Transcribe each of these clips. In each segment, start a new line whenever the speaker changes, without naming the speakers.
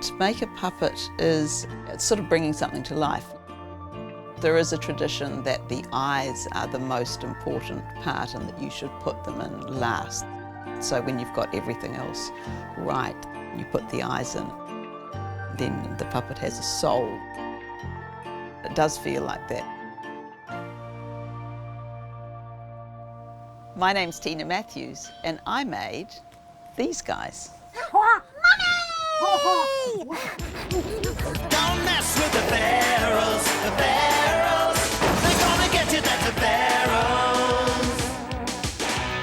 To make a puppet it's sort of bringing something to life. There is a tradition that the eyes are the most important part and that you should put them in last. So when you've got everything else right, you put the eyes in, then the puppet has a soul. It does feel like that. My name's Tina Matthews and I made these guys.
Don't mess with the Pharaohs, the Pharaohs. They're gonna get you, that's the Pharaohs.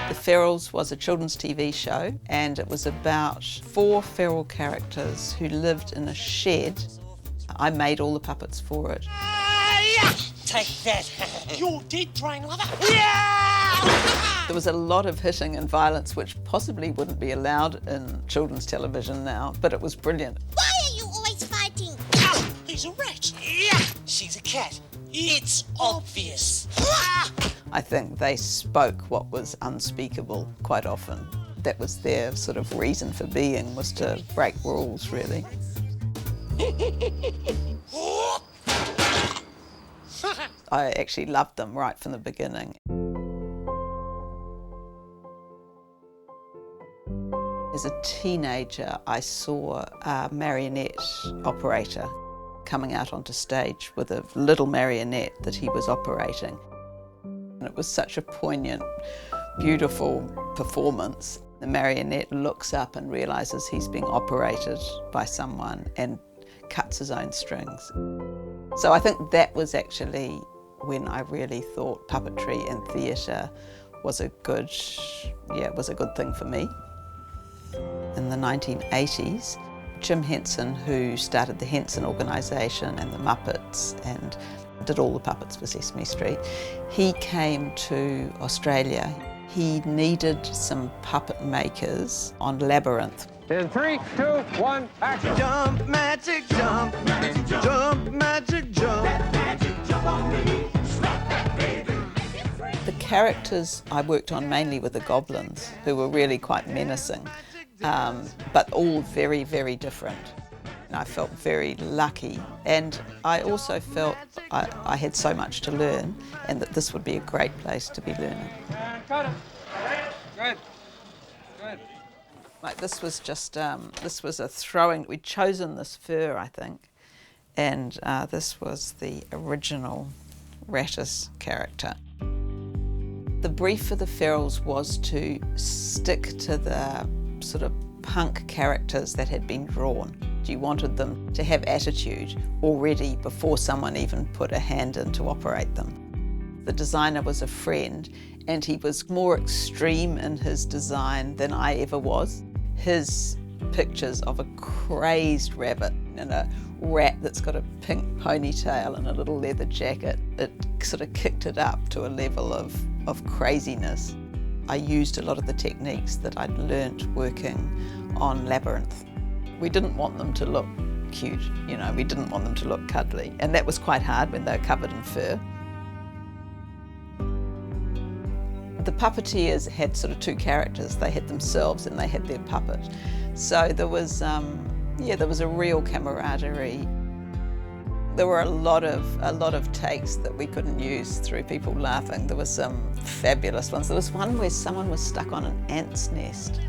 The Ferals was a children's TV show and it was about 4 feral characters who lived in a shed. I made all the puppets for it.
Take that. You're dead, train lover. Yeah!
There was a lot of hitting and violence which possibly wouldn't be allowed in children's television now, but it was brilliant.
Why are you always fighting?
Oh, he's a rat. Yeah, she's a cat. It's obvious.
I think they spoke what was unspeakable quite often. That was their sort of reason for being, was to break rules, really. I actually loved them right from the beginning. As a teenager, I saw a marionette operator coming out onto stage with a little marionette that he was operating. And it was such a poignant, beautiful performance. The marionette looks up and realises he's being operated by someone and cuts his own strings. So I think that was actually when I really thought puppetry and theatre was a good thing for me. In the 1980s, Jim Henson, who started the Henson organisation and the Muppets and did all the puppets for Sesame Street, he came to Australia. He needed some puppet makers on Labyrinth.
In 3, 2, 1, action!
Jump, magic, jump, magic, jump, jump, magic, jump. Magic, jump on me, slap that baby.
The characters I worked on mainly were the goblins, who were really quite menacing, but all very, very different. I felt very lucky, and I also felt I had so much to learn and that this would be a great place to be learning.
And cut it. Good. Good.
Like this was just, this was a throwing, we'd chosen this fur, I think, and this was the original Rattus character. The brief for the Ferals was to stick to the sort of punk characters that had been drawn. You wanted them to have attitude already before someone even put a hand in to operate them. The designer was a friend and he was more extreme in his design than I ever was. His pictures of a crazed rabbit and a rat that's got a pink ponytail and a little leather jacket, it sort of kicked it up to a level of craziness. I used a lot of the techniques that I'd learnt working on Labyrinth. We didn't want them to look cute, you know, we didn't want them to look cuddly, and that was quite hard when they were covered in fur. The puppeteers had sort of 2 characters. They had themselves and they had their puppet. So there was a real camaraderie. There were a lot of takes that we couldn't use through people laughing. There were some fabulous ones. There was one where someone was stuck on an ant's nest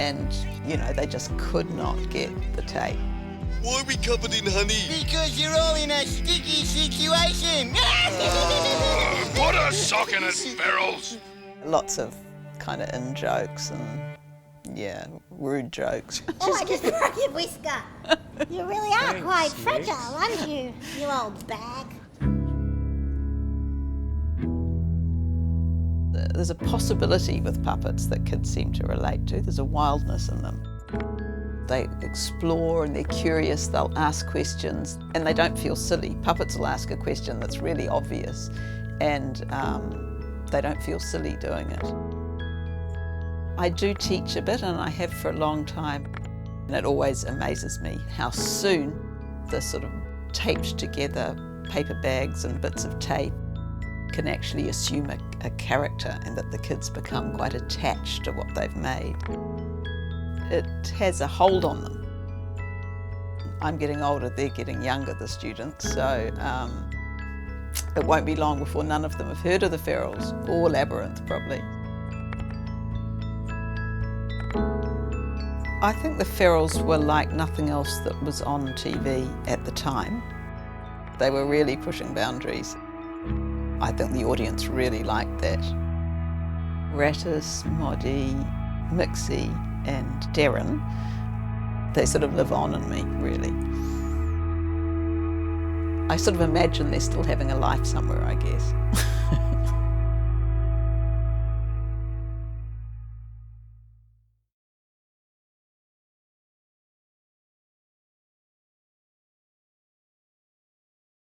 and, you know, they just could not get the take.
Why are we covered in honey?
Because you're all in a sticky situation.
Put a sock in it, Ferals.
Lots of kind of in-jokes and, yeah, rude jokes.
Oh, I just broke your whisker. You really are quite fragile, aren't you, you old bag?
There's a possibility with puppets that kids seem to relate to. There's a wildness in them. They explore and they're curious, they'll ask questions and they don't feel silly. Puppets will ask a question that's really obvious and they don't feel silly doing it. I do teach a bit and I have for a long time, and it always amazes me how soon the sort of taped together paper bags and bits of tape can actually assume a character and that the kids become quite attached to what they've made. It has a hold on them. I'm getting older, they're getting younger, the students, so it won't be long before none of them have heard of the Ferrells, or Labyrinth probably. I think the Ferrells were like nothing else that was on TV at the time. They were really pushing boundaries. I think the audience really liked that. Rattus, Moddy, Mixie and Darren, they sort of live on in me, really. I sort of imagine they're still having a life somewhere, I guess.